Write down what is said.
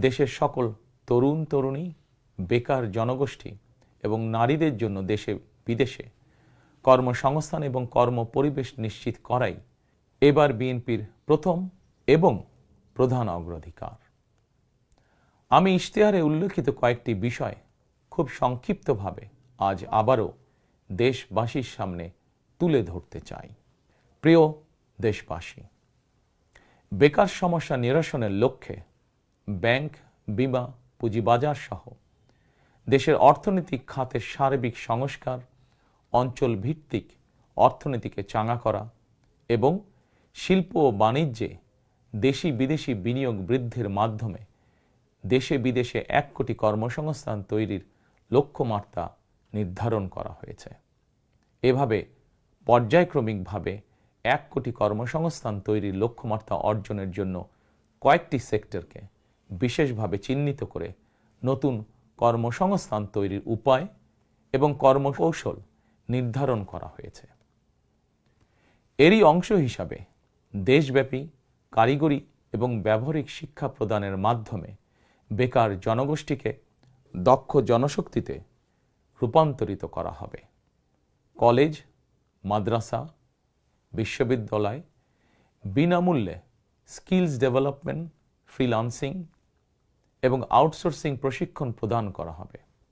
দেশের সকল তরুণ তরুণী, বেকার জনগোষ্ঠী এবং নারীদের জন্য দেশে বিদেশে কর্মসংস্থান এবং কর্মপরিবেশ নিশ্চিত করাই এবার বিএনপির প্রথম এবং প্রধান অগ্রাধিকার। আমি ইশতেহারে উল্লেখিত কয়েকটি বিষয় খুব সংক্ষিপ্তভাবে আজ আবারও দেশবাসীর সামনে তুলে ধরতে চাই। প্রিয় দেশবাসী, বেকার সমস্যা নিরসনের লক্ষ্যে ব্যাংক, বিমা, পুঁজিবাজার সহ দেশের অর্থনৈতিক খাতের সার্বিক সংস্কার, অঞ্চল ভিত্তিক অর্থনীতিকে চাঙা করা এবং শিল্প ও বাণিজ্যে দেশি বিদেশি বিনিয়োগ বৃদ্ধির মাধ্যমে দেশে বিদেশে 1 কোটি কর্মসংস্থান তৈরির লক্ষ্যমাত্রা নির্ধারণ করা হয়েছে। এভাবে পর্যায়ক্রমিকভাবে 1 কোটি কর্মসংস্থান তৈরির লক্ষ্যমাত্রা অর্জনের জন্য কয়েকটি সেক্টরকে বিশেষভাবে চিহ্নিত করে নতুন কর্মসংস্থান তৈরির উপায় এবং কর্মকৌশল নির্ধারণ করা হয়েছে। এরই অংশ হিসাবে দেশব্যাপী কারিগরি এবং ব্যবহারিক শিক্ষা প্রদানের মাধ্যমে বেকার জনগোষ্ঠীকে দক্ষ জনশক্তিতে রূপান্তরিত করা হবে। কলেজ, মাদ্রাসা, বিশ্ববিদ্যালয় বিনামূল্যে স্কিলস ডেভেলপমেন্ট, ফ্রিল্যান্সিং এবং আউটসোর্সিং প্রশিক্ষণ প্রদান করা হবে।